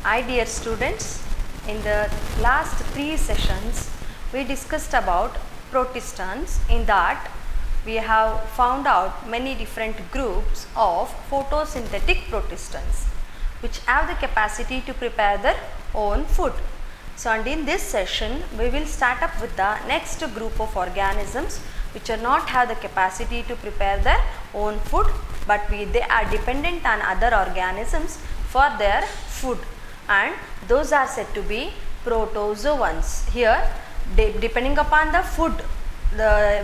Hi dear students, in the last 3 sessions we discussed about protistans. In that we have found out many different groups of photosynthetic protistans which have the capacity to prepare their own food. So, and in this session we will start up with the next group of organisms which are not have the capacity to prepare their own food, but they are dependent on other organisms for their food, and those are said to be protozoans. Here depending upon the food,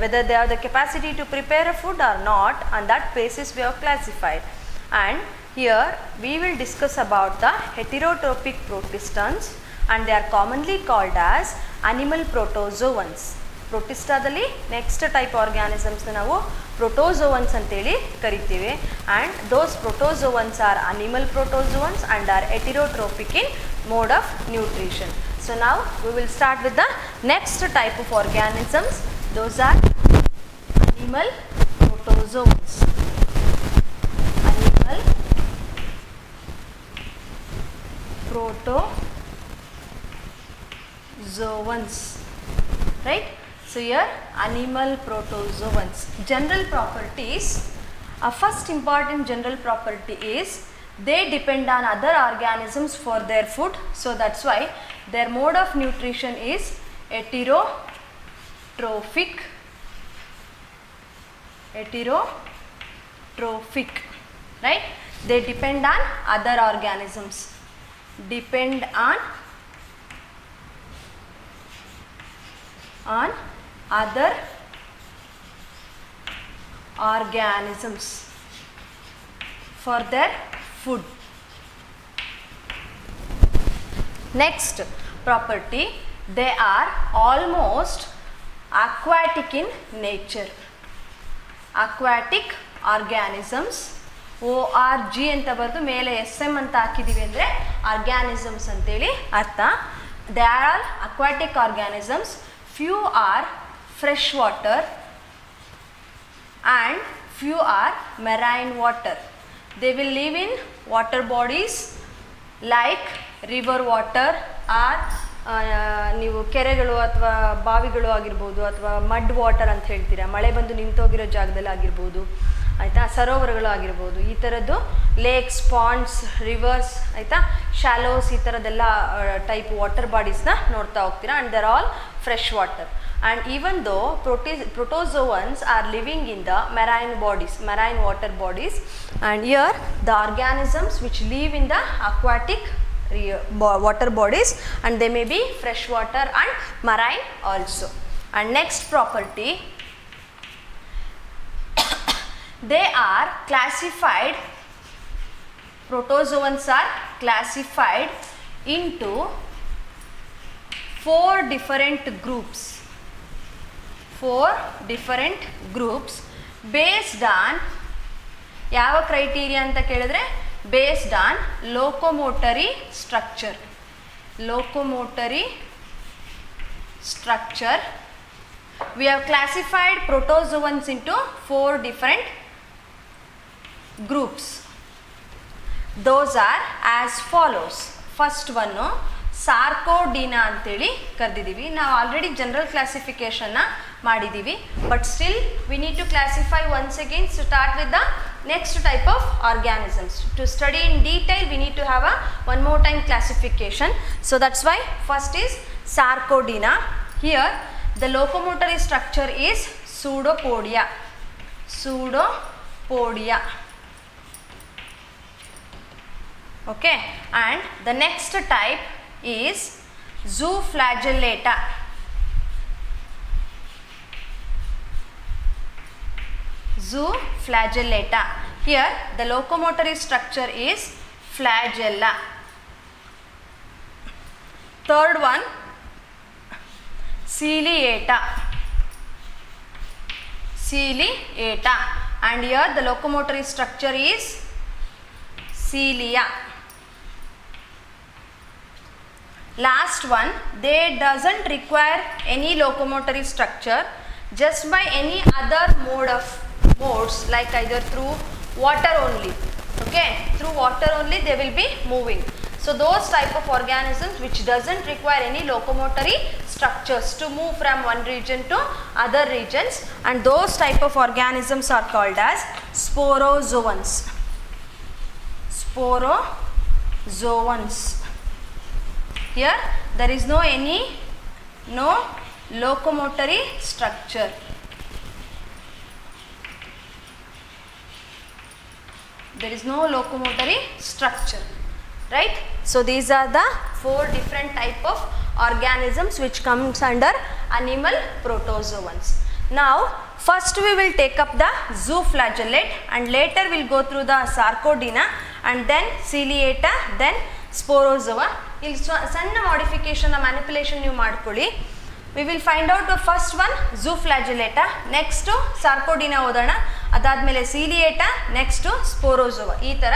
whether they have the capacity to prepare a food or not, on that basis we have classified. And here we will discuss about the heterotrophic protistans, and they are commonly called as animal protozoans. ಪ್ರೊಟಿಸ್ಟಾದಲ್ಲಿ next type organisms ನಾವು protozoans ಅಂತೇಳಿ ಕರಿತೀವಿ, and those protozoans are animal protozoans and are heterotrophic in mode of nutrition. So ನಾವು we will start with the next type of organisms. Those are animal protozoans. Animal protozoans, right? So here animal protozoans. General properties, first important general property is they depend on other organisms for their food, so that's why their mode of nutrition is heterotrophic. Heterotrophic, right? They depend on other organisms, depend on other organisms for their food. Next property, they are almost aquatic in nature. Aquatic organisms, ORG ಅಂತ ಬರೆದು ಮೇಲೆ SM ಅಂತ ಹಾಕಿದ್ದೀವಿ ಅಂದರೆ organisms ಅಂತೇಳಿ ಅರ್ಥ. They are all aquatic organisms. Few are freshwater and few are marine water. They will live in water bodies like river water or ನೀವು ಕೆರೆಗಳು ಅಥವಾ ಬಾವಿಗಳು ಆಗಿರ್ಬೋದು, ಅಥವಾ ಮಡ್ ವಾಟರ್ ಅಂತ ಹೇಳ್ತೀರಾ, ಮಳೆ ಬಂದು ನಿಂತೋಗಿರೋ ಜಾಗದಲ್ಲಿ ಆಗಿರ್ಬೋದು, ಆಯಿತಾ, ಸರೋವರಗಳು ಆಗಿರ್ಬೋದು, ಈ ಥರದ್ದು ಲೇಕ್ಸ್, ಪಾಂಡ್ಸ್, ರಿವರ್ಸ್, ಆಯಿತಾ, ಶಾಲೋಸ್, ಈ ಥರದ್ದೆಲ್ಲ ಟೈಪ್ ವಾಟರ್ ಬಾಡೀಸ್ನ ನೋಡ್ತಾ ಹೋಗ್ತೀರಾ. And there all fresh water. And even though protozoans are living in the marine bodies, marine water bodies, and here the organisms which live in the aquatic water bodies, and they may be freshwater and marine also. And next property, they are classified, protozoans are classified into 4 different groups. 4 different groups based on ಯಾವ criteria ಅಂತ ಕೇಳಿದ್ರೆ based on locomotory structure. Locomotory structure. We have classified protozoans into 4 different groups. Those are as follows. First one, ಸಾರ್ಕೋಡಿನಾ ಅಂತೇಳಿ ಕರೆದಿದ್ದೀವಿ. ನಾವು already general ಕ್ಲಾಸಿಫಿಕೇಷನ್ನ ಮಾಡಿದ್ದೀವಿ, but still we need to classify once again to start with the next type of organisms. To study in detail we need to have one more time classification. So that's why first is Sarcodina. Here the locomotory structure is pseudopodia. Pseudopodia. Okay, and the next type is zooflagellata. Zooflagellata. Here the locomotory structure is flagella. Third one, ciliata. Ciliata, and here the locomotory structure is cilia. Last one, they doesn't require any locomotory structure, just by any other modes like either through water only. Okay, through water only they will be moving. So So those type of organisms which doesn't require any locomotory structures to move from one region to other regions, and those type of organisms are called as sporozoans. Sporozoans. Here there is no locomotory structure. There is no locomotory structure, right? So these are the 4 different type of organisms which comes under animal protozoans. Now first we will take up the zooflagellate, and later we will go through the sarcodina, and then ciliata, then sporozoa. ಇಲ್ಲಿ ಸಣ್ಣ modification manipulation ನೀವು ಮಾಡ್ಕೊಳ್ಳಿ. We will find out the first one Zooflagellata, next Sarcodina ಓದೋಣ, ಅದಾದಮೇಲೆ Ciliata, next Sporozoa. ಈ ಥರ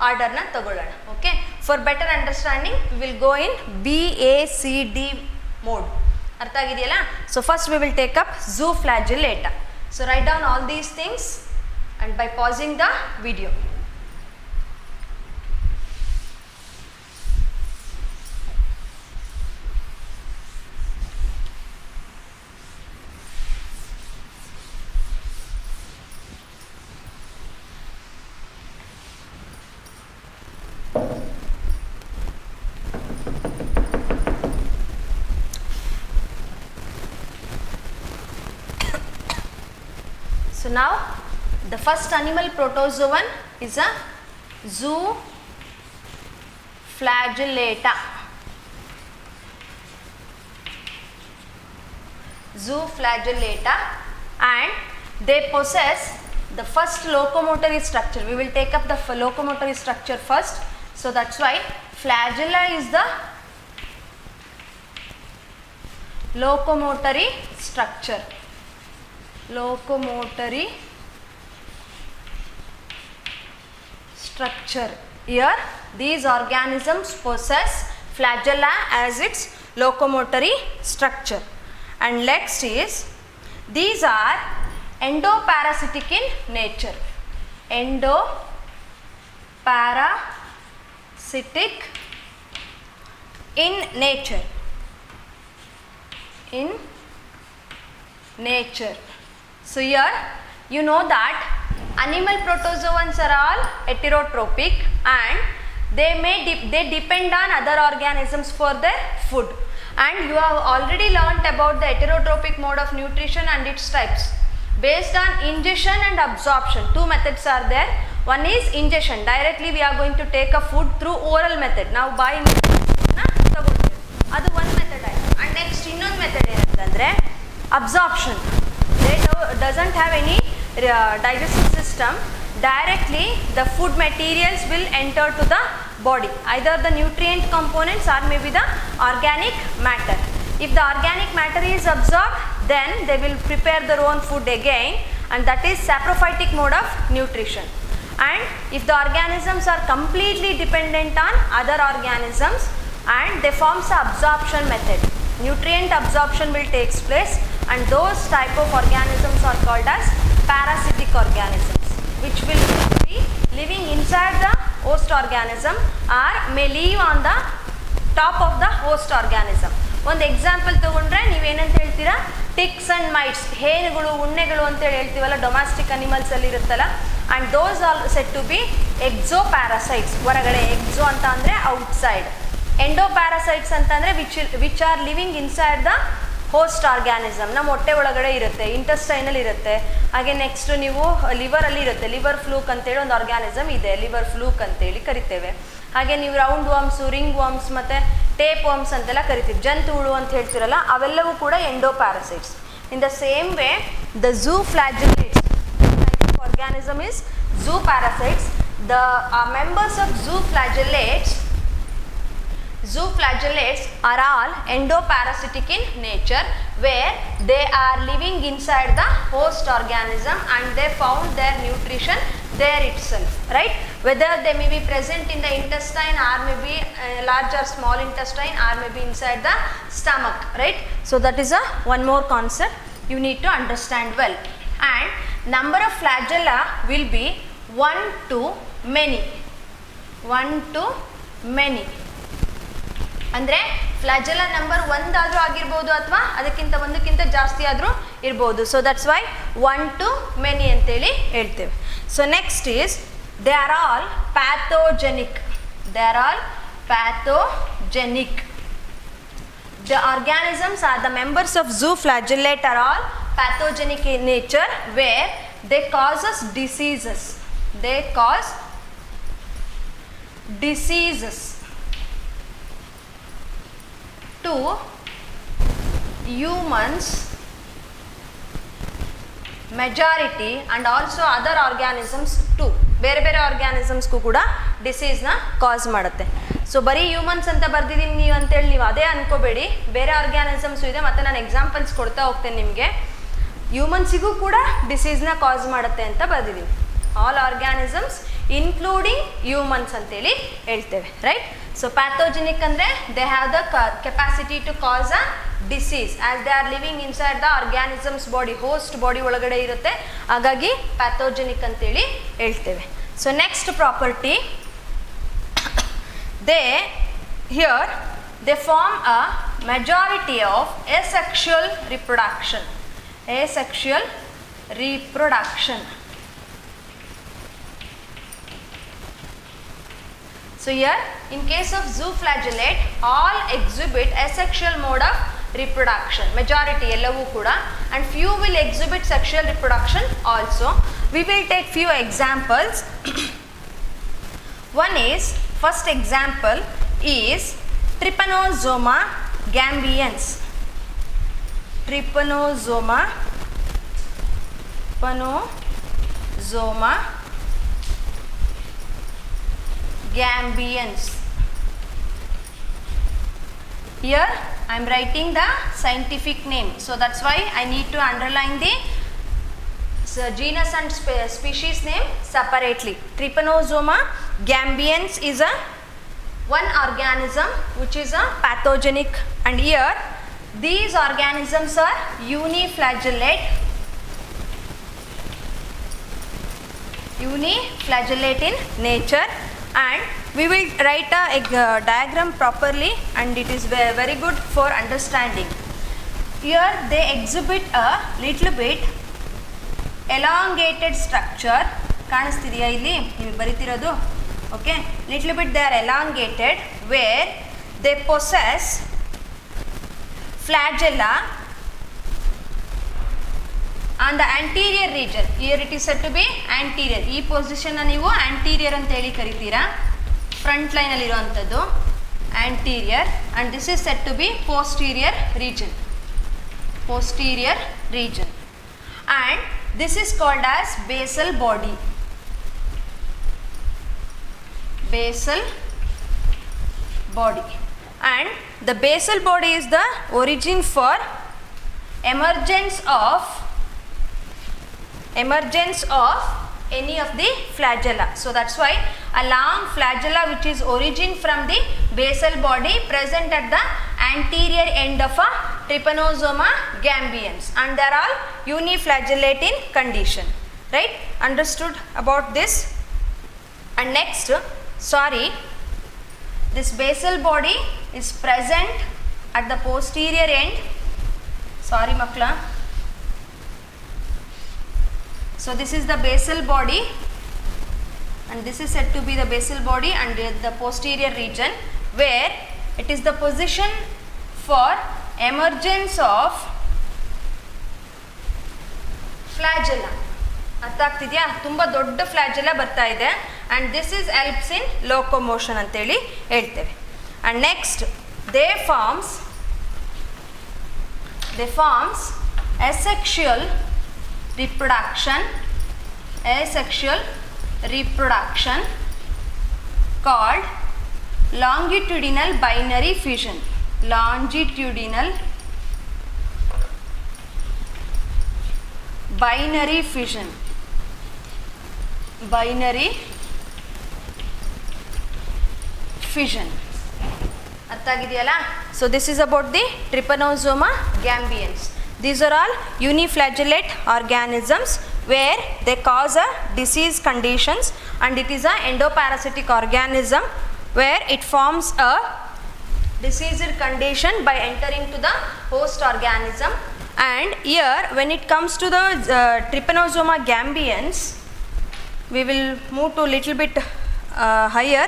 ಆರ್ಡರ್ನ ತಗೊಳ್ಳೋಣ. Okay, for better understanding we will go in BACD mode. ಅರ್ಥ ಆಗಿದೆಯಲ್ಲ? So first we will take up Zooflagellata. So write down all these things and by pausing the video. So now the first animal protozoan is a zooflagellata. Zooflagellata, and they possess the first locomotory structure. We will take up the locomotory structure first. So that's why flagella is the locomotory structure. Locomotory structure. Here these organisms possess flagella as its locomotory structure. And next is, these are endoparasitic in nature. Endoparasitic in nature. In nature. So here you know that animal protozoans are all heterotrophic, and they depend on other organisms for their food. And you have already learnt about the heterotrophic mode of nutrition and its types. Based on ingestion and absorption, 2 methods are there. One is ingestion, directly we are going to take a food through oral method. Now by ಅದು one method ಆಯಿತು. And next ಇನ್ನೊಂದು method ಏನಂತಂದರೆ absorption. They doesn't have any digestive system. Directly the food materials will enter to the body, either the nutrient components or maybe the organic matter. If the organic matter is absorbed, then they will prepare their own food again, and that is saprophytic mode of nutrition. And if the organisms are completely dependent on other organisms, and they forms the absorption method, nutrient absorption will take place, and those type of organisms are called as parasitic organisms, which will be living inside the host organism or may live on the top of the host organism. ಒಂದು example ತಗೊಂಡ್ರೆ ನೀವೇನಂತ ಹೇಳ್ತೀರಾ, ticks and mites, ಹೇನುಗಳು ಉಣ್ಣೆಗಳು ಅಂತೇಳಿ ಹೇಳ್ತೀವಲ್ಲ, domestic animals ಅಲ್ಲಿ ಇರುತ್ತಲ್ಲ, and those are set to be exoparasites. ಹೊರಗಡೆ ಎಕ್ಸೋ ಅಂತ ಅಂದರೆ ಔಟ್ಸೈಡ್, ಎಂಡೋ ಪ್ಯಾರಾಸೈಟ್ಸ್ ಅಂತಂದರೆ which are living inside the host organism. ನಮ್ಮ ಹೊಟ್ಟೆ ಒಳಗಡೆ ಇರುತ್ತೆ, ಇಂಟೆಸ್ಟೈನಲ್ಲಿ ಇರುತ್ತೆ. ಹಾಗೆ ನೆಕ್ಸ್ಟ್ ನೀವು ಲಿವರಲ್ಲಿ ಇರುತ್ತೆ, ಲಿವರ್ ಫ್ಲೂಕ್ ಅಂತೇಳಿ ಒಂದು ಆರ್ಗ್ಯಾನಿಸಮ್ ಇದೆ, ಲಿವರ್ ಫ್ಲೂಕ್ ಅಂತೇಳಿ ಕರಿತೇವೆ. ಹಾಗೆ ನೀವು ರೌಂಡ್ ವಾಮ್ಸು, ರಿಂಗ್ ವಾಮ್ಸ್ ಮತ್ತು ಟೇಪ್ ವಾಮ್ಸ್ ಅಂತೆಲ್ಲ ಕರಿತೀವಿ, ಜಂತು ಹುಳು ಅಂತ ಹೇಳ್ತಿರಲ್ಲ, ಅವೆಲ್ಲವೂ ಕೂಡ endo parasites. In the same way the zooflagellates type of organism is zooparasites. The members of zooflagellates are all endoparasitic in nature, where they are living inside the host organism and they found their nutrition there itself, right? Whether they may be present in the intestine or may be large or small intestine or may be inside the stomach, right? So that is one more concept you need to understand well. And number of flagella will be 1 to many. 1 to many. ಅಂದರೆ ಫ್ಲಾಜೆಲ್ಲ number 1 ಆದರೂ ಆಗಿರ್ಬೋದು ಅಥವಾ ಅದಕ್ಕಿಂತ ಒಂದಕ್ಕಿಂತ ಜಾಸ್ತಿ ಆದರೂ ಇರ್ಬೋದು. So that's Y 1 to many ಅಂತೇಳಿ ಹೇಳ್ತೇವೆ. So next is they are all pathogenic. They are all pathogenic. The organisms are the members of zooflagellate are all pathogenic in nature where they causes diseases. They cause diseases to humans, majority and also other organisms too. ಬೇರೆ ಬೇರೆ ಆರ್ಗ್ಯಾನಿಸಮ್ಸ್ಗೂ ಕೂಡ ಡಿಸೀಸ್ನ cause ಮಾಡುತ್ತೆ. So ಬರೀ humans ಅಂತ ಬರ್ದಿದ್ದೀನಿ ನೀವು ಅಂತೇಳಿ ನೀವು ಅದೇ ಅನ್ಕೋಬೇಡಿ, ಬೇರೆ ಆರ್ಗ್ಯಾನಿಸಮ್ಸು ಇದೆ, ಮತ್ತು ನಾನು ಎಕ್ಸಾಂಪಲ್ಸ್ ಕೊಡ್ತಾ ಹೋಗ್ತೇನೆ ನಿಮಗೆ. ಹ್ಯೂಮನ್ಸಿಗೂ ಕೂಡ ಡಿಸೀಸ್ನ ಕಾಸ್ ಮಾಡುತ್ತೆ ಅಂತ ಬರ್ದಿದ್ದೀನಿ. ಆಲ್ ಆರ್ಗ್ಯಾನಿಸಮ್ಸ್ ಇನ್ಕ್ಲೂಡಿಂಗ್ ಹ್ಯೂಮನ್ಸ್ ಅಂತೇಳಿ ಹೇಳ್ತೇವೆ, ರೈಟ್. ಸೊ ಪ್ಯಾಥೋಜೆನಿಕ್ ಅಂದರೆ they have the capacity to cause a disease as they are living inside the organisms body, host body ಒಳಗಡೆ ಇರುತ್ತೆ, ಹಾಗಾಗಿ ಪ್ಯಾಥೋಜೆನಿಕ್ ಅಂತೇಳಿ ಹೇಳ್ತೇವೆ. So next property, they form a majority of asexual reproduction. Asexual reproduction. So here in case of zooflagellate all exhibit asexual mode of reproduction, majority ಎಲ್ಲವೂ ಕೂಡ, and few will exhibit sexual reproduction also. We will take few examples. One is, first example is Trypanosoma gambians. Trypanosoma gambians. Here I am writing the scientific name, so that's why I need to underline the genus and species name separately. Trypanosoma gambians is a one organism which is a pathogenic, and here these organisms are uniflagellate in nature, and we will write a diagram properly and it is very good for understanding. Here they exhibit a little bit elongated structure. ಕಾಣಿಸ್ತಿದೆಯಾ ಇಲ್ಲಿ ನೀವು ಬರೀತಿರೋದು? Okay, little bit they are elongated where they possess flagella on the anterior region. Here it is said to be anterior. ಈ position ನೀವು anterior ಅಂತ ಹೇಳಿ ಕರಿತೀರಾ, front line ಅಲ್ಲಿ ಇರುವಂತದ್ದು anterior, and this is said to be posterior region. Posterior region, and this is called as basal body. Basal body, and the basal body is the origin for emergence of any of the flagella. So that's why a long flagella which is origin from the basal body present at the anterior end of a Trypanosoma gambians, and they are all uniflagellate in condition, right? Understood about this? And next, this basal body is present at the posterior end. Sorry makla. So this is the basal body, and this is said to be the basal body and the posterior region where it is the position for emergence of flagella. ಅರ್ಥ ಆಗ್ತಿದೆಯಾ? ತುಂಬ ದೊಡ್ಡ ಫ್ಲಾಜೆಲ್ಲ ಬರ್ತಾ ಇದೆ, and this is helps in locomotion ಅಂತೇಳಿ ಹೇಳ್ತೇವೆ. And next they forms asexual reproduction called longitudinal binary fission. Longitudinal binary fission. Binary fission. ಅರ್ಥ ಆಗಿದೆಯಲ್ಲ? So this is about the Trypanosoma gambians. These are all uniflagellate organisms where they cause a disease conditions, and it is a endoparasitic organism where it forms a diseased condition by entering to the host organism. And here when it comes to the Trypanosoma gambians, we will move to little bit higher.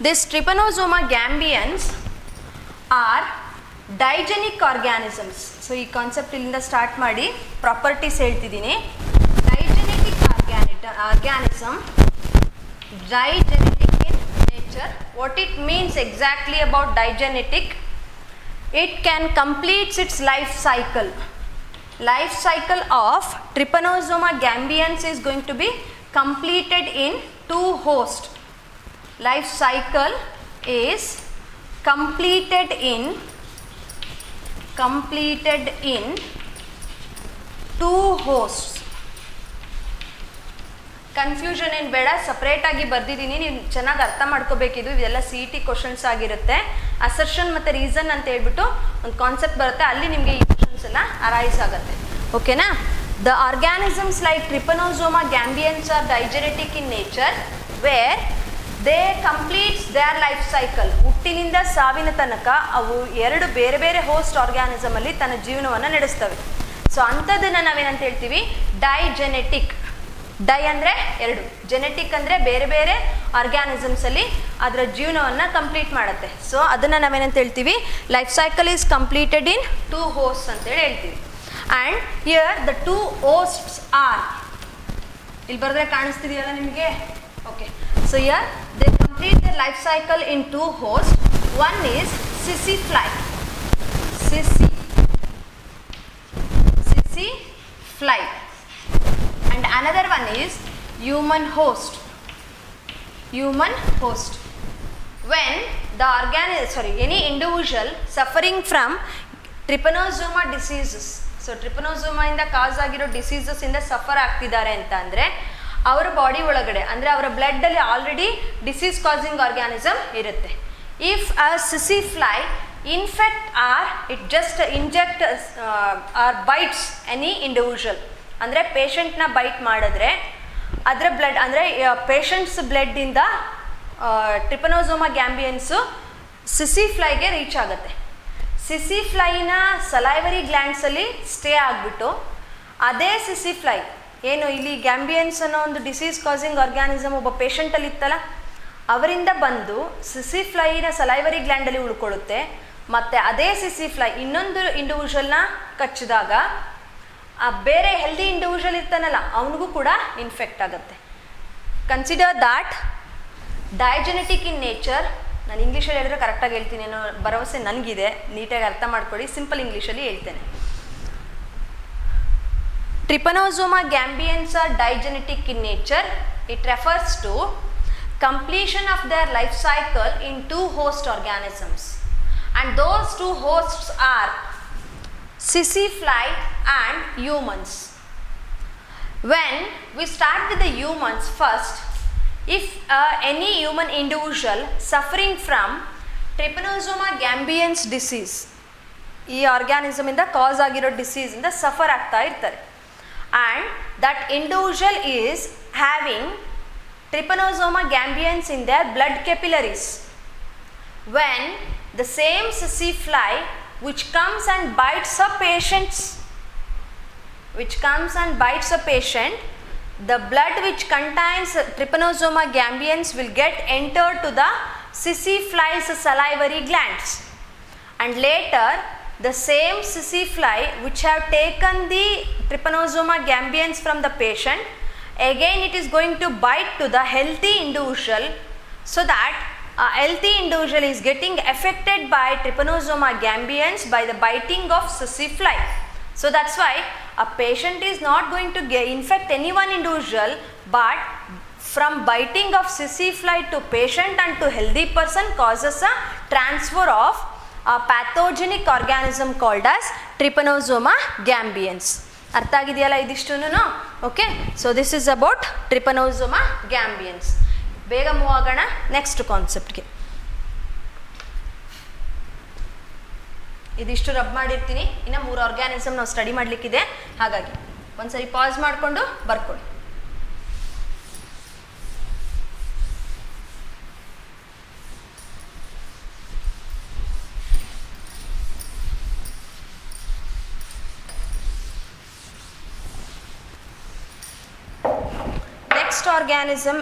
This Trypanosoma gambians are digenic organisms. So ಈ concept ಇಲ್ಲಿಂದ start ಮಾಡಿ properties ಹೇಳ್ತಿದ್ದೀನಿ. Digenetic organism, digenetic in nature. What it means exactly about digenetic? It can complete its life cycle. Life cycle of Trypanosoma gambians is going to be completed in 2 hosts. Life cycle is completed in 2 hosts. Confusion ಏನು ಬೇಡ, ಸಪ್ರೇಟಾಗಿ ಬರೆದಿದ್ದೀನಿ, ನೀವು ಚೆನ್ನಾಗಿ ಅರ್ಥ ಮಾಡ್ಕೋಬೇಕಿದು. ಇದೆಲ್ಲ C E T questions ಆಗಿರುತ್ತೆ. Assertion ಮತ್ತು ರೀಸನ್ ಅಂತ ಹೇಳ್ಬಿಟ್ಟು ಒಂದು ಕಾನ್ಸೆಪ್ಟ್ ಬರುತ್ತೆ, ಅಲ್ಲಿ ನಿಮಗೆ ಈ ಕ್ವಶನ್ಸ್ ಎಲ್ಲ ಅರೈಸ್ ಆಗುತ್ತೆ. ಓಕೆನಾ? The organisms like Trypanosoma gambians are digenetic in nature where they completes their life cycle. ಹುಟ್ಟಿನಿಂದ ಸಾವಿನ ತನಕ ಅವು 2 ಬೇರೆ ಬೇರೆ ಹೋಸ್ಟ್ ಆರ್ಗ್ಯಾನಿಸಮಲ್ಲಿ ತನ್ನ ಜೀವನವನ್ನು ನಡೆಸ್ತವೆ. ಸೊ ಅಂಥದ್ದನ್ನು ನಾವೇನಂತ ಹೇಳ್ತೀವಿ? ಡೈಜೆನೆಟಿಕ್. ಡೈ ಅಂದರೆ 2, ಜೆನೆಟಿಕ್ ಅಂದರೆ ಬೇರೆ ಬೇರೆ ಆರ್ಗ್ಯಾನಿಸಮ್ಸಲ್ಲಿ ಅದರ ಜೀವನವನ್ನು ಕಂಪ್ಲೀಟ್ ಮಾಡುತ್ತೆ. ಸೊ ಅದನ್ನು ನಾವೇನಂತ ಹೇಳ್ತೀವಿ? ಲೈಫ್ ಸೈಕಲ್ ಈಸ್ ಕಂಪ್ಲೀಟೆಡ್ ಇನ್ 2 ಹೋಸ್ಟ್ಸ್ ಅಂತೇಳಿ ಹೇಳ್ತೀವಿ. ಆ್ಯಂಡ್ ಹಿಯರ್ ದ 2 ಹೋಸ್ಟ್ಸ್ ಆರ್, ಇಲ್ಲಿ ಬರೆದ್ರೆ ಕಾಣಿಸ್ತಿದೆಯಲ್ಲ ನಿಮಗೆ? Okay. So here they complete the life cycle in 2 host. One is CC fly. And another one is human host. When the any individual suffering from Trypanosoma diseases, so Trypanosoma ಇಂದ ಕಾಸ್ ಆಗಿರೋ diseases ಇಂದ suffer ಆಗ್ತಿದ್ದಾರೆ ಅಂತ ಅಂದರೆ ಅವರ body ಒಳಗಡೆ ಅಂದರೆ ಅವರ ಬ್ಲಡ್ಡಲ್ಲಿ ಆಲ್ರೆಡಿ ಡಿಸೀಸ್ ಕಾಸಿಂಗ್ ಆರ್ಗ್ಯಾನಿಸಮ್ ಇರುತ್ತೆ. ಇಫ್ ಅ ಸಿಸಿ fly infect or it just inject or bites any individual, ಅಂದರೆ ಪೇಷಂಟ್ನ ಬೈಟ್ ಮಾಡಿದ್ರೆ ಅದರ ಬ್ಲಡ್ ಅಂದರೆ ಪೇಷಂಟ್ಸ್ ಬ್ಲಡ್ಡಿಂದ Trypanosoma ಗ್ಯಾಂಬಿಯನ್ಸು ಸಿಸಿ ಫ್ಲೈಗೆ ರೀಚ್ ಆಗುತ್ತೆ. ಸಿಸಿ ಫ್ಲೈನ ಸಲೈವರಿ ಗ್ಲ್ಯಾಂಡ್ಸಲ್ಲಿ ಸ್ಟೇ ಆಗಿಬಿಟ್ಟು ಅದೇ ಸಿಸಿ ಫ್ಲೈ ಏನು ಇಲ್ಲಿ ಗ್ಯಾಂಬಿಯನ್ಸ್ ಅನ್ನೋ ಒಂದು ಡಿಸೀಸ್ ಕಾಸಿಂಗ್ ಆರ್ಗ್ಯಾನಿಸಮ್ ಒಬ್ಬ ಪೇಷಂಟಲ್ಲಿ ಇತ್ತಲ್ಲ, ಅವರಿಂದ ಬಂದು ಸಿಸಿ ಫ್ಲೈನ ಸಲೈವರಿ ಗ್ಲ್ಯಾಂಡಲ್ಲಿ ಉಳ್ಕೊಳ್ಳುತ್ತೆ. ಮತ್ತು ಅದೇ ಸಿಸಿ ಫ್ಲೈ ಇನ್ನೊಂದು ಇಂಡಿವಿಜುವಲ್ನ ಕಚ್ಚಿದಾಗ ಆ ಬೇರೆ ಹೆಲ್ದಿ ಇಂಡಿವಿಜುವಲ್ ಇರ್ತಾನಲ್ಲ ಅವನಿಗೂ ಕೂಡ ಇನ್ಫೆಕ್ಟ್ ಆಗುತ್ತೆ. Consider that digenetic in nature. ನಾನು ಇಂಗ್ಲೀಷಲ್ಲಿ ಹೇಳಿದ್ರೆ ಕರೆಕ್ಟಾಗಿ ಹೇಳ್ತೀನಿ ಅನ್ನೋ ಭರವಸೆ ನನಗಿದೆ, ನೀಟಾಗಿ ಅರ್ಥ ಮಾಡ್ಕೊಳ್ಳಿ. ಸಿಂಪಲ್ ಇಂಗ್ಲೀಷಲ್ಲಿ ಹೇಳ್ತೇನೆ. Trypanosoma gambians are digenetic in nature. It refers to completion of their life cycle in 2 host organisms, and those 2 hosts are sissy fly and humans. When we start with the humans first, if any human individual suffering from Trypanosoma gambians disease, ಈ organism ಇಂದ ಕಾಸ್ ಆಗಿರೋ disease ಇಂದ suffer ಆಗ್ತಾ ಇರ್ತಾರೆ, and that individual is having Trypanosoma gambians in their blood capillaries. When the same sissy fly which comes and bites a patient, the blood which contains Trypanosoma gambians will get entered to the sissy fly's salivary glands, and later the same sissy fly which have taken the Trypanosoma gambians from the patient, again it is going to bite to the healthy individual, so that a healthy individual is getting affected by Trypanosoma gambians by the biting of sissy fly. So that's why a patient is not going to infect any one individual, but from biting of sissy fly to patient and to healthy person causes a transfer of a pathogenic organism called as Trypanosoma gambians. ಅರ್ಥ ಆಗಿದೆಯಲ್ಲ ಇದಿಷ್ಟುನು? Okay. So this is about Trypanosoma gambians. ಬೇಗ move ಆಗೋಣ next ಕಾನ್ಸೆಪ್ಟ್ಗೆ. ಇದಿಷ್ಟು rub ಮಾಡಿರ್ತೀನಿ, ಇನ್ನು 3 organism ನಾವು ಸ್ಟಡಿ ಮಾಡಲಿಕ್ಕಿದೆ, ಹಾಗಾಗಿ ಒಂದ್ಸರಿ ಪಾಸ್ ಮಾಡಿಕೊಂಡು ಬರ್ಕೊಳ್ಳಿ. last organism,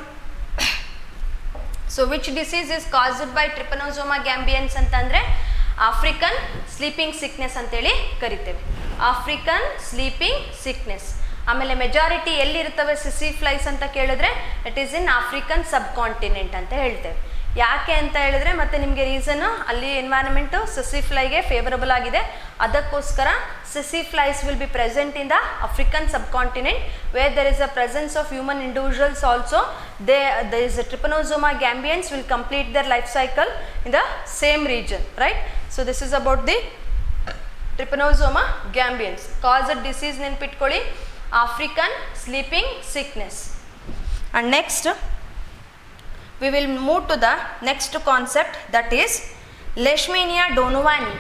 so which disease is caused by Trypanosoma gambians ಅಂತಂದರೆ ಆಫ್ರಿಕನ್ ಸ್ಲೀಪಿಂಗ್ ಸಿಕ್ನೆಸ್ ಅಂತೇಳಿ ಕರಿತೇವೆ. African sleeping sickness. ಆಮೇಲೆ ಮೆಜಾರಿಟಿ ಎಲ್ಲಿರ್ತವೆ ಸಿಸಿ ಫ್ಲೈಸ್ ಅಂತ ಕೇಳಿದ್ರೆ it is in African sub continent ಅಂತ ಹೇಳ್ತೇವೆ. ಯಾಕೆ ಅಂತ ಹೇಳಿದ್ರೆ ಮತ್ತೆ ನಿಮಗೆ ರೀಸನ್ನು ಅಲ್ಲಿ ಎನ್ವೈರನ್ಮೆಂಟು ಸಿಸಿ ಫ್ಲೈಗೆ ಫೇವರಬಲ್ ಆಗಿದೆ, ಅದಕ್ಕೋಸ್ಕರ ಸಿಸಿ flies will be present in the African subcontinent where there is a presence of human individuals also. there is a Trypanosoma gambians will complete their life cycle in the same region, right? So this is about the Trypanosoma gambians. Caused disease ನೆನ್ಪಿಟ್ಕೊಳ್ಳಿ African sleeping sickness. And next we will move to the next concept, that is Leishmania donovani.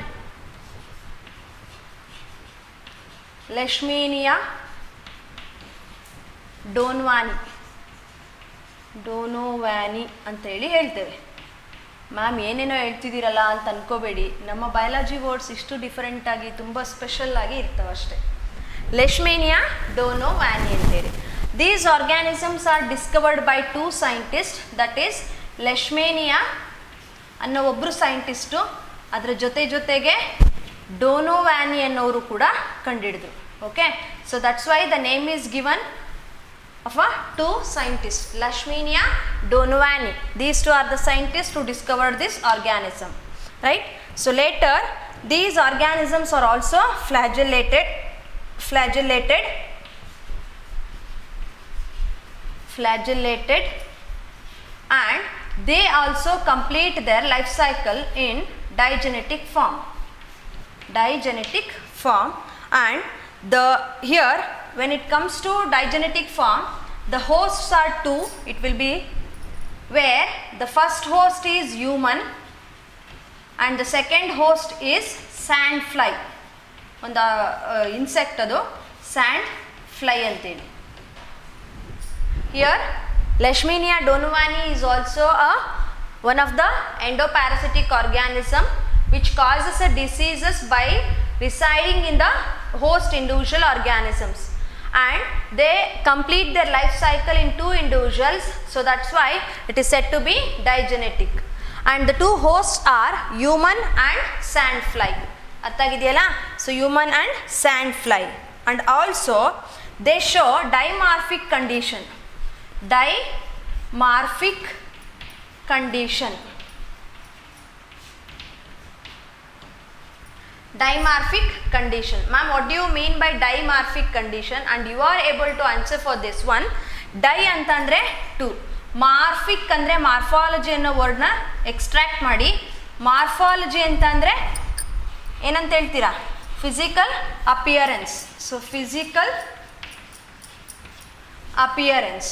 Leishmania ಡೋನೋವ್ಯಾನಿ ಅಂತ ಹೇಳಿ ಹೇಳ್ತೇವೆ. Ma'am ಏನೇನೋ ಹೇಳ್ತಿದ್ದೀರಲ್ಲ ಅಂತ ಅನ್ಕೋಬೇಡಿ, ನಮ್ಮ biology words ಇಷ್ಟು different ಆಗಿ ತುಂಬ ಸ್ಪೆಷಲ್ ಆಗಿ ಇರ್ತವೆ ಅಷ್ಟೇ. ಲೆಶ್ಮೇನಿಯಾ ಡೋನೋವ್ಯಾನಿ ಅಂತೇಳಿ. These organisms are discovered by two scientists, that is ಲೆಶ್ಮೇನಿಯಾ ಅನ್ನೋ ಒಬ್ಬರು ಸೈಂಟಿಸ್ಟು, ಅದರ ಜೊತೆಗೆ ಡೋನೋವ್ಯಾನಿ ಅನ್ನೋರು ಕೂಡ ಕಂಡುಹಿಡಿದ್ರು. Okay, so that's why the name is given of two scientists, Leishmania donovani. These two are the scientists who discovered this organism, right? So later these organisms are also flagellated and they also complete their life cycle in digenetic form. And here when it comes to digenetic form, the hosts are two. It will be where the first host is human and the second host is sand fly. On the insect adu sand fly anteli. Here Leishmania donovani is also one of the endoparasitic organism which causes diseases by residing in the host individual organisms, and they complete their life cycle in two individuals, so that's why it is said to be digenetic. And the two hosts are human and sand fly. ಅರ್ಥಾಗಿದೆಯಲ್ಲ? So human and sand fly, and also they show dimorphic condition. Dimorphic condition. Ma'am, what do you mean by dimorphic condition? And you are able to answer for this one. Di ಅಂತಂದ್ರೆ two, ಮಾರ್ಫಿಕ್ ಅಂದರೆ morphology ಅನ್ನೋ ವರ್ಡ್ನ extract ಮಾಡಿ, morphology ಅಂತಂದರೆ ಏನಂತ ಹೇಳ್ತೀರಾ? Physical appearance. So physical appearance.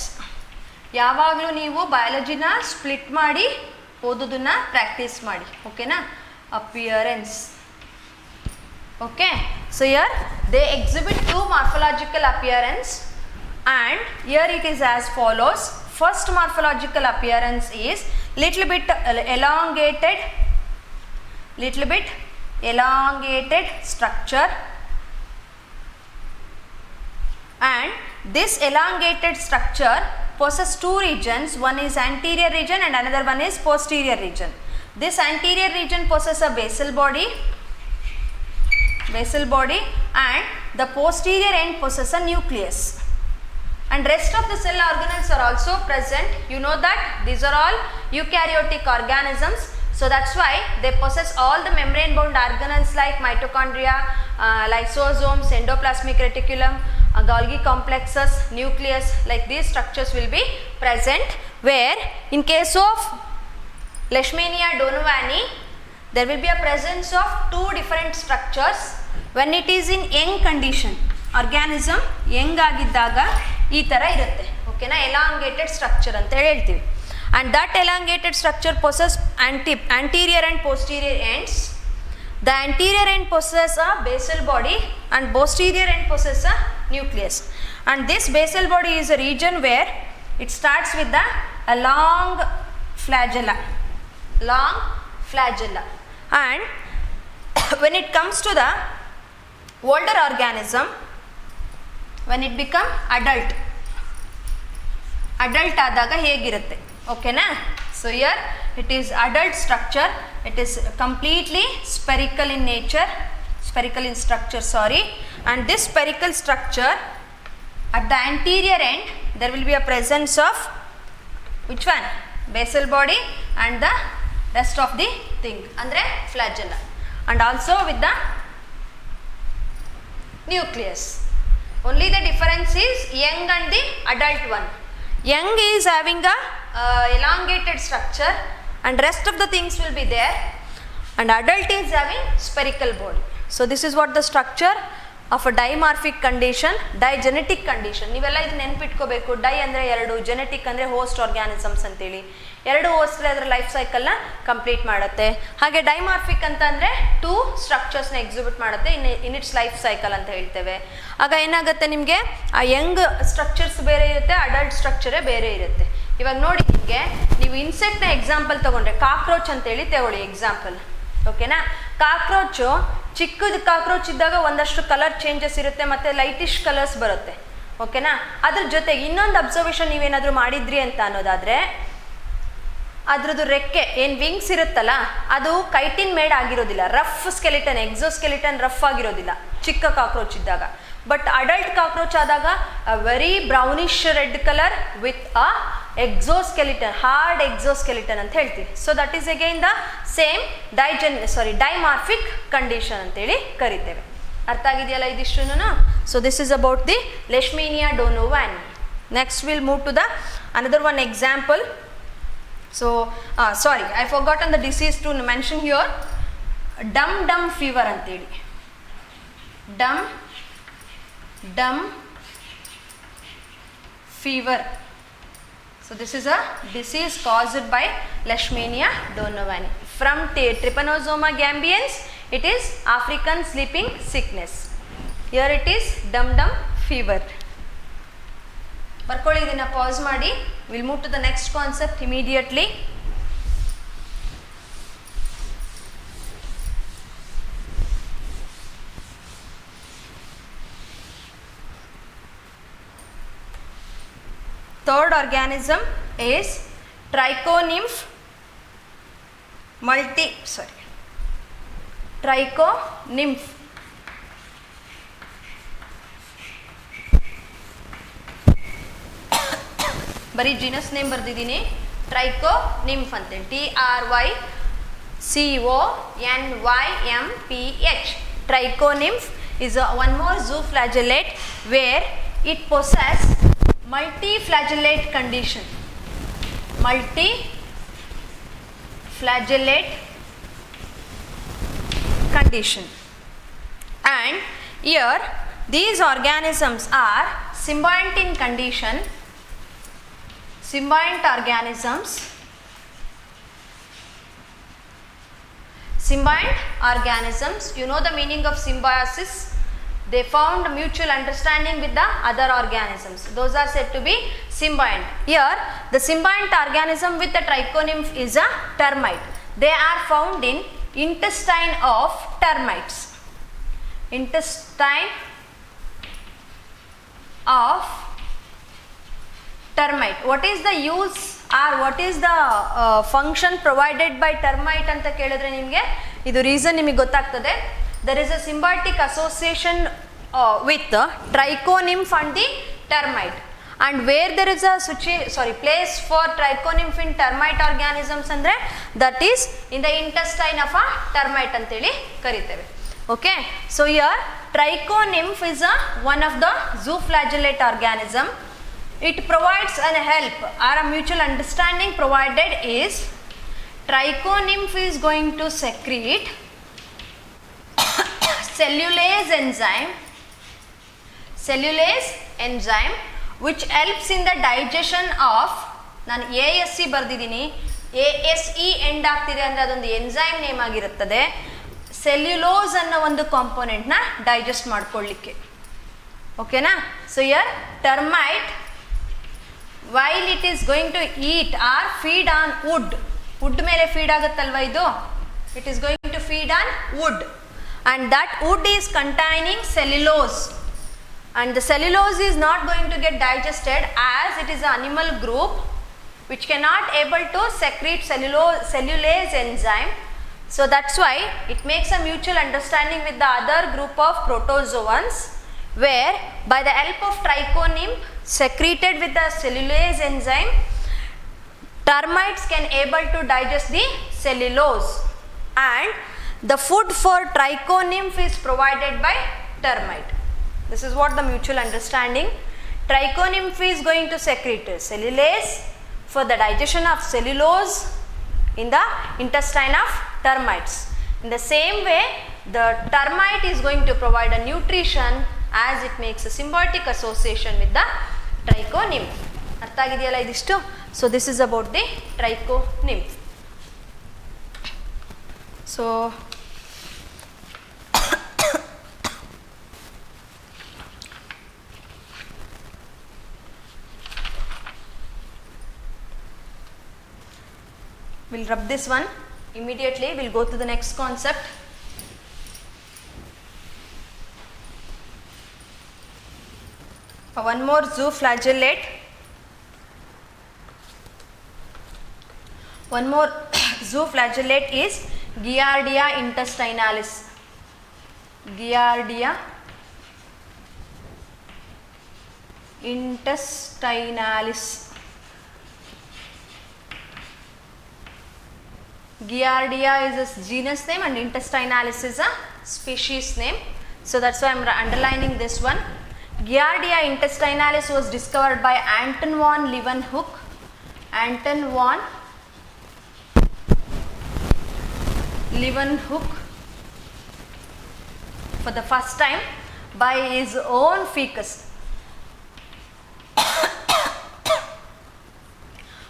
ಯಾವಾಗಲೂ ನೀವು ಬಯಾಲಜಿನ split ಮಾಡಿ ಓದೋದನ್ನ ಪ್ರಾಕ್ಟೀಸ್ ಮಾಡಿ, ಓಕೆನಾ? Appearance. Okay, so here they exhibit two morphological appearance, and here it is as follows. First morphological appearance is little bit elongated structure, and this elongated structure possesses two regions. One is anterior region and another one is posterior region. This anterior region possesses a basal body, and the posterior end possesses a nucleus, and rest of the cell organelles are also present. You know that these are all eukaryotic organisms, so that's why they possess all the membrane bound organelles like mitochondria, lysosomes, endoplasmic reticulum, Golgi complexes, nucleus. Like these structures will be present, where in case of Leishmania donovani there will be a presence of two different structures when it is in young condition. Organism young ಆಗಿದ್ದಾಗ ಈ ಥರ ಇರುತ್ತೆ, ಓಕೆನಾ? elongated structure ಅಂತ ಹೇಳ್ತೀವಿ. And that elongated structure possesses anterior and posterior ends. The anterior end possesses a basal body and posterior end possesses a nucleus. And this basal body is a region where it starts with a long flagella. And when it comes to the older organism, when it become adult ಆದಾಗ ಹೇಗಿರುತ್ತೆ. ಓಕೆನಾ? So here it is adult structure. It is completely spherical in nature, spherical in structure, sorry. And this spherical structure, at the anterior end there will be a presence of which one? Basal body and the rest of the thing andre flagella, and also with the nucleus. Only the difference is young and the adult one. Young is having a elongated structure and rest of the things will be there, and adult is having spherical body. So this is what the structure of a dimorphic condition, digenetic condition. ನೀವೆಲ್ಲ ಇದು ನೆನ್ಪಿಟ್ಕೋಬೇಕು. Dye ಅಂದರೆ 2, genetic ಅಂದರೆ host organisms ಅಂತೇಳಿ. 2 host ಅದರ life ಸೈಕಲ್ನ complete ಮಾಡುತ್ತೆ. ಹಾಗೆ ಡೈಮಾರ್ಫಿಕ್ ಅಂತ ಅಂದರೆ 2 ಸ್ಟ್ರಕ್ಚರ್ಸ್ನ ಎಕ್ಸಿಬಿಟ್ ಮಾಡುತ್ತೆ ಇನ್ ಇಟ್ಸ್ ಲೈಫ್ ಸೈಕಲ್ ಅಂತ ಹೇಳ್ತೇವೆ. ಆಗ ಏನಾಗುತ್ತೆ, ನಿಮಗೆ ಆ ಯಂಗ್ ಸ್ಟ್ರಕ್ಚರ್ಸ್ ಬೇರೆ ಇರುತ್ತೆ, ಅಡಲ್ಟ್ ಸ್ಟ್ರಕ್ಚರೇ ಬೇರೆ ಇರುತ್ತೆ. ಇವಾಗ ನೋಡಿ, ನಿಮಗೆ ನೀವು ಇನ್ಸೆಕ್ಟ್ನ ಎಕ್ಸಾಂಪಲ್ ತೊಗೊಂಡ್ರೆ ಕಾಕ್ರೋಚ್ ಅಂತೇಳಿ ತಗೊಳ್ಳಿ ಎಕ್ಸಾಂಪಲ್. ಓಕೆನಾ? ಕಾಕ್ರೋಚು ಚಿಕ್ಕದು ಕಾಕ್ರೋಚ್ ಇದ್ದಾಗ ಒಂದಷ್ಟು ಕಲರ್ ಚೇಂಜಸ್ ಇರುತ್ತೆ ಮತ್ತು ಲೈಟಿಶ್ ಕಲರ್ಸ್ ಬರುತ್ತೆ. ಓಕೆನಾ? ಅದ್ರ ಜೊತೆಗೆ ಇನ್ನೊಂದು ಅಬ್ಸರ್ವೇಷನ್ ನೀವೇನಾದರೂ ಮಾಡಿದ್ರಿ ಅಂತ ಅನ್ನೋದಾದರೆ, ಅದ್ರದ್ದು ರೆಕ್ಕೆ ಏನು ವಿಂಗ್ಸ್ ಇರುತ್ತಲ್ಲ, ಅದು ಕೈಟಿನ್ ಮೇಡ್ ಆಗಿರೋದಿಲ್ಲ. ರಫ್ ಸ್ಕೆಲಿಟನ್, ಎಕ್ಸೋಸ್ಕೆಲಿಟನ್ ರಫ್ ಆಗಿರೋದಿಲ್ಲ ಚಿಕ್ಕ ಕಾಕ್ರೋಚ್ ಇದ್ದಾಗ. ಬಟ್ ಅಡಲ್ಟ್ ಕಾಕ್ರೋಚ್ ಆದಾಗ very brownish red colour with a exoskeleton, hard exoskeleton ಅಂತ ಹೇಳ್ತೀವಿ. So that is again the same dimorphic condition ಅಂತೇಳಿ ಕರಿತೇವೆ. ಅರ್ಥ ಆಗಿದೆಯಲ್ಲ ಇದಿಷ್ಟುನು? So this is about the Leishmania donovani. Next will move to the another one example. So sorry, I forgotten the disease to mention here. Dum fever ಅಂತೇಳಿ. ಡಮ್ fever. So this is a disease caused by Leishmania donovani. From Trypanosoma gambians, it is African sleeping sickness. Here it is dum fever. ಬರ್ಕೊಳ್ಳಿ, ಇದನ್ನ pass ಮಾಡಿ. We'll move to the next concept immediately. Third organism is trichonymph trichonymph. ಬರೀ ಜಿನಸ್ name ಬರ್ದಿದ್ದೀನಿ, ಟ್ರೈಕೋನಿಂಫ್ ಅಂತೇಳಿ. TRYCONYMPH. Trichonymph is one more zooflagellate where it possesses multiflagellate condition. And here these organisms are symbiont in condition. Symbiont organisms, you know the meaning of symbiosis. They found mutual understanding with the other organisms. Those are said to be symbiont. Here the symbiont organism with the trichonymph is a termite. They are found in intestine of termites. Intestine of termite. What is the use or what is the function provided by termite ಅಂತ ಕೇಳಿದ್ರೆ ನಿಮಗೆ ಇದು reason ನಿಮಗೆ ಗೊತ್ತಾಗ್ತದೆ. There is a symbiotic association with the trichonymph and the termite, and where there is a place for trichonymph in termite organisms andre that is in the intestine of a termite anteli kariteve. Okay, so here trichonymph is one of the zooflagellate organism. It provides an help or a mutual understanding provided is trichonymph is going to secrete cellulase enzyme which helps in the digestion of, ನಾನು ASC ಬರ್ದಿದ್ದೀನಿ, ASE end ಆಗ್ತಿದೆ ಅಂದರೆ ಅದೊಂದು enzyme name ಆಗಿರುತ್ತದೆ. Cellulose ಅನ್ನೋ ಒಂದು ಕಾಂಪೋನೆಂಟ್ನ digest ಮಾಡ್ಕೊಳ್ಳಿಕ್ಕೆ. ಓಕೆನಾ? So here termite while it is going to eat or feed on wood ಮೇಲೆ ಫೀಡ್ ಆಗುತ್ತಲ್ವ ಇದು, it is going to feed on wood and that wood is containing cellulose. and the cellulose is not going to get digested as it is an animal group which cannot able to secrete cellulase enzyme. So that's why it makes a mutual understanding with the other group of protozoans, where by the help of trichonymph secreted with the cellulase enzyme, termites can able to digest the cellulose, and the food for trichonymph is provided by termite. This is what the mutual understanding. Trichonymph is going to secrete cellulase for the digestion of cellulose in the intestine of termites. In the same way, the termite is going to provide a nutrition as it makes a symbiotic association with the trichonymph. Artha agidiyalla idishtu? So this is about the trichonymph. So we'll rub this one immediately. We'll go to the next concept. One more zooflagellate. One more zooflagellate is Giardia intestinalis. Giardia intestinalis. Giardia is a genus name and intestinalis is a species name. So that's why I am underlining this one. Giardia intestinalis was discovered by Anton von Leeuwenhoek. Anton von Leeuwenhoek for the first time by his own fecus.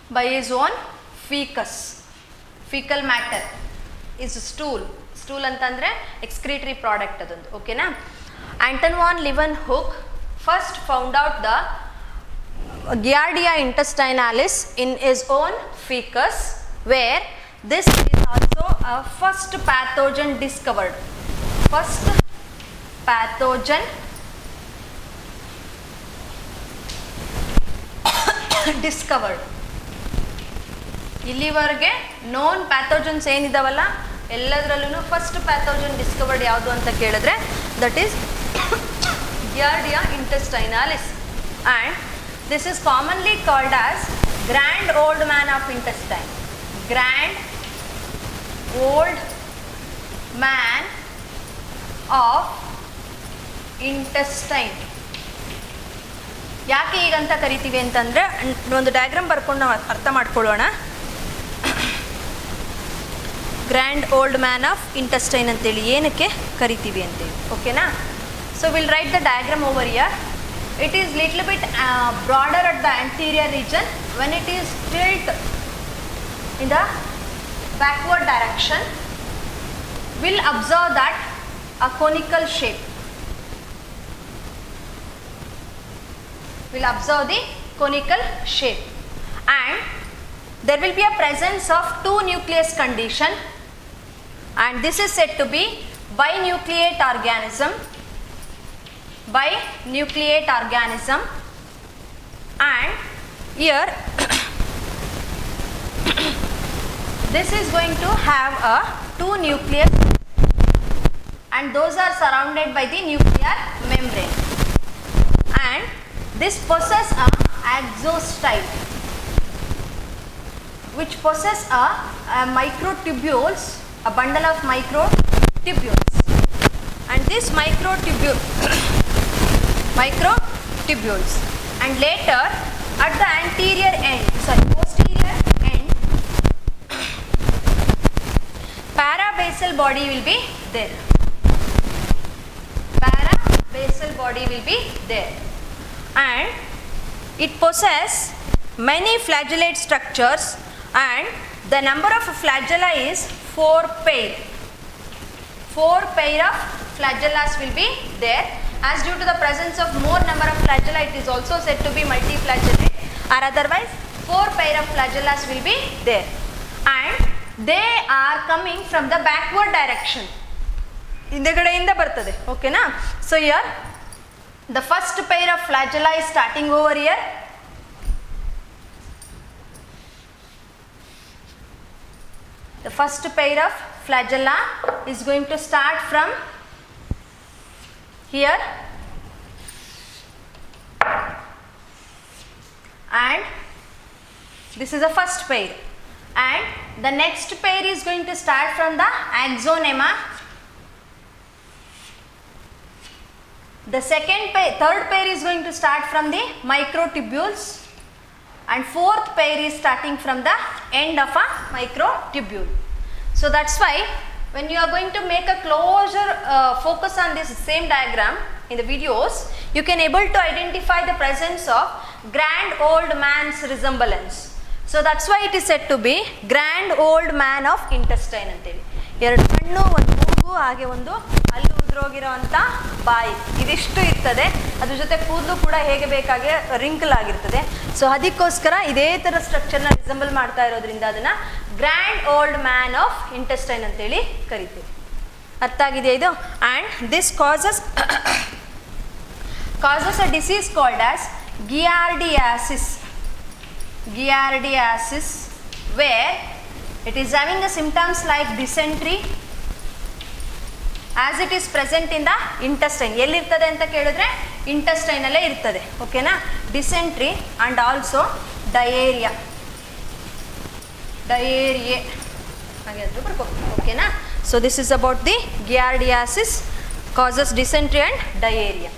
By his own fecus. Fecal matter is stool. Stool antandre excretory product adondu. Okay na? Anton von Leeuwenhoek first found out the Giardia intestinalis in his own fecus, where this is also a first pathogen discovered. First pathogen discovered. ಇಲ್ಲಿವರೆಗೆ non pathogens ಏನಿದಾವಲ್ಲ ಎಲ್ಲದರಲ್ಲೂ first pathogen discovered ಯಾವುದು ಅಂತ ಕೇಳಿದ್ರೆ that is Giardia intestinalis, and this is commonly called as grand old man of intestine. Grand old man of intestine. ಯಾಕೆ ಈಗಂತ ಕರಿತೀವಿ ಅಂತಂದರೆ ಒಂದು diagram ಬರ್ಕೊಂಡು ನಾವು ಅರ್ಥ ಮಾಡ್ಕೊಳ್ಳೋಣ. Grand old man of intestine ಅಂತೇಳಿ ಏನಕ್ಕೆ ಕರಿತೀವಿ ಅಂತೇಳಿ. ಓಕೆನಾ? So will write the diagram over here. It is little bit broader at the anterior region. When it is tilt in the backward direction, we'll observe that a conical shape. We'll observe the conical shape, and there will be a presence of two nucleus condition, and this is said to be binucleate organism. Binucleate organism, and here this is going to have a two nucleus, and those are surrounded by the nuclear membrane, and this possess a axostyle which possess a microtubules, a bundle of microtubules, and this microtubules, and later at the posterior end, parabasal body will be there. Parabasal body will be there, and it possess many flagellate structures, and the number of flagella is 4 pair. 4 pair of flagellas will be there, as due to the presence of more number of flagella, it is also said to be multiflagellate, or otherwise 4 pair of flagellas will be there, and they are coming from the backward direction. ಹಿಂದೆಗಡೆಯಿಂದ ಬರ್ತದೆ. ಓಕೆನಾ? So here The first pair of flagella is starting over here. The first pair of flagella is going to start from here and this is the first pair, and the next pair is going to start from the axonema. The third pair is going to start from the microtubules, and fourth pair is starting from the end of a microtubule. So that's why when you are going to make a closer focus on this same diagram in the videos, you can able to identify the presence of grand old man's resemblance. So that's why it is said to be grand old man of intestine ಅಂತೇಳಿ. ಎರಡು ಕಣ್ಣು, ಒಂದು ಮೂಗು, ಹಾಗೆ ಒಂದು ಅಲ್ಲಿ ಉದ್ರೋಗಿರೋಂಥ ಬಾಯಿ, ಇದಿಷ್ಟು ಇರ್ತದೆ. ಅದ್ರ ಜೊತೆ ಕೂದಲು ಕೂಡ ಹೇಗೆ ಬೇಕಾಗೆ ರಿಂಕಲ್ ಆಗಿರ್ತದೆ. ಸೊ ಅದಕ್ಕೋಸ್ಕರ ಇದೇ ಥರ ಸ್ಟ್ರಕ್ಚರ್ನ ರಿಸೆಂಬಲ್ ಮಾಡ್ತಾ ಇರೋದ್ರಿಂದ ಅದನ್ನು grand old man of intestine ಅಂತೇಳಿ ಕರಿತೀವಿ. ಅರ್ಥ ಆಗಿದೆಯಾ ಇದು? And this causes a disease called as giardiasis. Giardiasis, where it is having the symptoms like dysentery as it is present in the intestine. ಎಲ್ಲಿರ್ತದೆ ಅಂತ ಕೇಳಿದ್ರೆ ಇಂಟೆಸ್ಟೈನ್ ಅಲ್ಲೇ ಇರ್ತದೆ. ಓಕೆನಾ? ಡಿಸೆಂಟ್ರಿ ಅಂಡ್ ಆಲ್ಸೋ ಡಯೇರಿಯಾ ಹಾಗೆ ಆದರೂ ಬರ್ಕೋಬೇಕು. ಓಕೆನಾ? So this is about the giardiasis causes dysentery and diarrhea.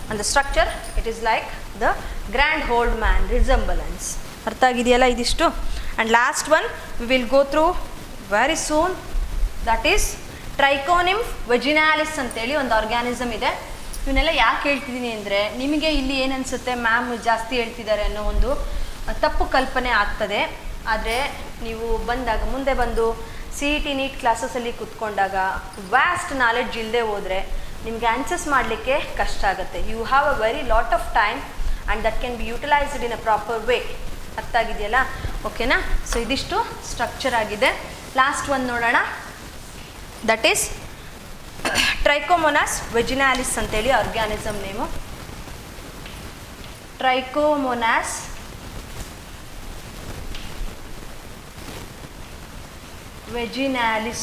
And the structure, it is like the grand old man resemblance. ಅರ್ಥ ಆಗಿದೆಯಲ್ಲ ಇದಿಷ್ಟು? And last one we will go through very soon, that is Trichomonas vaginalis ಅಂತೇಳಿ ಒಂದು organism ಇದೆ. ಇವನ್ನೆಲ್ಲ ಯಾಕೆ ಹೇಳ್ತಿದ್ದೀನಿ ಅಂದರೆ, ನಿಮಗೆ ಇಲ್ಲಿ ಏನು ಅನಿಸುತ್ತೆ, ಮ್ಯಾಮ್ ಜಾಸ್ತಿ ಹೇಳ್ತಿದ್ದಾರೆ ಅನ್ನೋ ಒಂದು ತಪ್ಪು ಕಲ್ಪನೆ ಆಗ್ತದೆ. ಆದರೆ ನೀವು ಮುಂದೆ ಬಂದು CET ನೀಟ್ ಕ್ಲಾಸಸಲ್ಲಿ ಕೂತ್ಕೊಂಡಾಗ ವ್ಯಾಸ್ಟ್ ನಾಲೆಡ್ಜ್ ಇಲ್ಲದೆ ಹೋದರೆ ನಿಮಗೆ ಆನ್ಸರ್ಸ್ ಮಾಡಲಿಕ್ಕೆ ಕಷ್ಟ ಆಗುತ್ತೆ. You have a very lot of time and that can be utilised in a proper way. ಅರ್ಥ ಆಗಿದೆಯಲ್ಲ? ಓಕೆನಾ? ಸೊ ಇದಿಷ್ಟು ಸ್ಟ್ರಕ್ಚರ್ ಆಗಿದೆ. ಲಾಸ್ಟ್ ಒಂದು ನೋಡೋಣ, ದಟ್ ಈಸ್ ಟ್ರೈಕೋಮೊನಾಸ್ ವೆಜಿನಾಲಿಸ್ ಅಂತೇಳಿ organism name. Trichomonas vaginalis.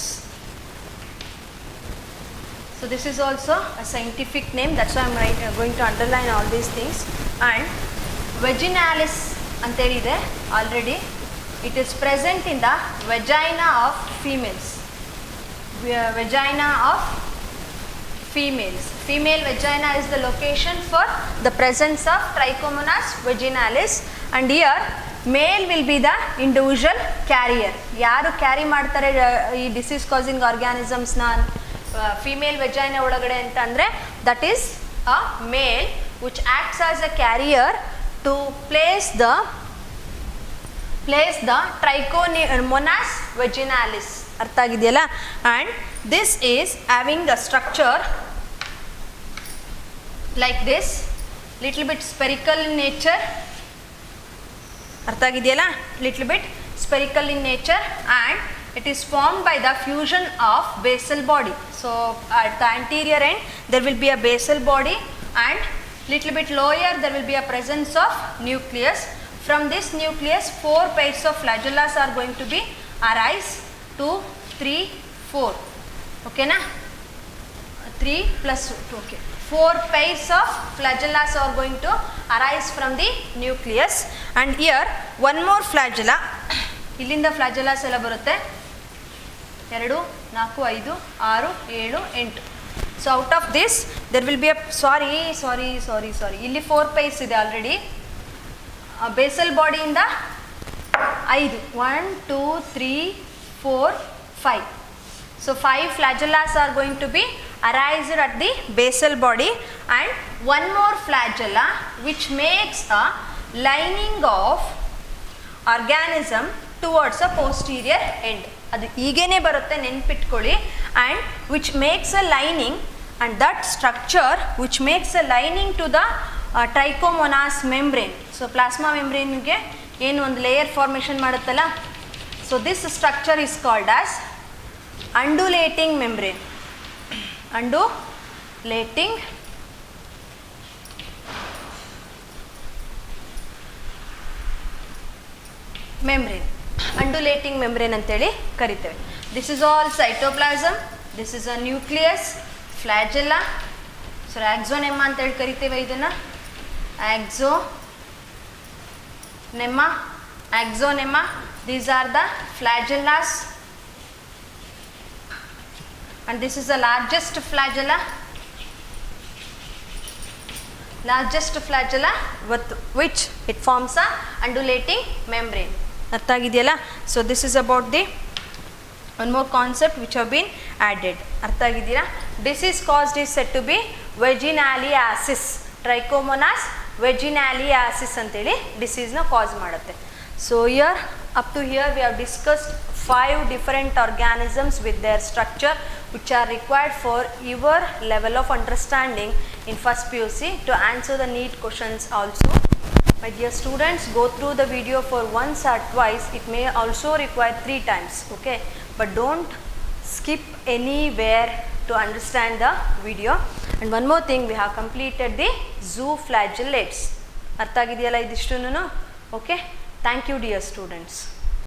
So this is also a scientific name, that's why I am going to underline all these things. And vaginalis anthelide already, it is present in the vagina of females. Vagina of females. Female vagina is the location for the presence of Trichomonas vaginalis, and here male will be the individual carrier. ಯಾರು carry ಮಾಡ್ತಾರೆ ಈ disease causing ಆರ್ಗ್ಯಾನಿಸಮ್ಸ್ನ female vagina ಒಳಗಡೆ ಅಂತ ಅಂದರೆ, that is a male which acts as a carrier to place the Trichomonas vaginalis. ಅರ್ಥ ಆಗಿದೆಯಲ್ಲ? And this is having a structure like this, little bit spherical in nature. ಅರ್ಥ ಆಗಿದೆಯಲ್ಲ? Little bit spherical in nature, and it is formed by the fusion of basal body. So at the anterior end there will be a basal body, and little bit lower there will be a presence of nucleus. From this nucleus 4 pairs of flagellas are going to be arise. 2, 3, 4. Okay na? 3 plus 2. Okay. 4 pairs of flagellas are going to arise from the nucleus, and here one more flagella. ಇಲ್ಲಿಂದ ಫ್ಲಾಜೆಲ್ಲಾಸ್ ಎಲ್ಲ ಬರುತ್ತೆ. 2, 4, 5, 6, 7, 8. So out of this there will be a sorry ಇಲ್ಲಿ 4 pairs ಇದೆ already. Basal ಬಾಡಿಯಿಂದ 5, 1, 2, 3, 4, 5. So 5 flagellas are going to be arised at the basal body, and one more flagella which makes a lining of organism towards a posterior end. ಅದು ಹೀಗೇನೆ ಬರುತ್ತೆ, ನೆನ್ಪಿಟ್ಕೊಳ್ಳಿ. And which makes a lining, and that structure which makes a lining to the Trichomonas membrane. So plasma ಮೆಂಬ್ರೇನ್ಗೆ ಏನು ಒಂದು layer formation ಮಾಡುತ್ತಲ್ಲ, so this structure is called as undulating membrane. Undulating membrane, undulating membrane ಅಂತೇಳಿ ಕರಿತೇವೆ. This is all cytoplasm, this is a nucleus, flagella, so axonema ಅಂತೇಳಿ ಕರಿತೇವೆ ಇದನ್ನ. Axonema, these are the flagellas, and this is the largest flagella with which it forms a undulating membrane. ಅರ್ಥ ಆಗಿದೆಯಲ್ಲ? So this is about the one more concept which have been added. ಅರ್ಥ ಆಗಿದೆಯಾ? Disease caused is said to be vaginaliasis. Trichomonas vaginaliasis ಅಂತೇಳಿ ಡಿಸೀಸ್ನ cause ಮಾಡುತ್ತೆ. So here up to here we have discussed 5 different organisms with their structure which are required for your level of understanding in first PUC to answer the NEET questions also. My dear students, go through the video for once or twice. It may also require 3 times, okay? But don't skip anywhere to understand the video. And one more thing, we have completed the zooflagellates. ಅರ್ಥ ಆಗಿದೆಯಲ್ಲ ಇದಿಷ್ಟುನು? Okay? Thank you dear students.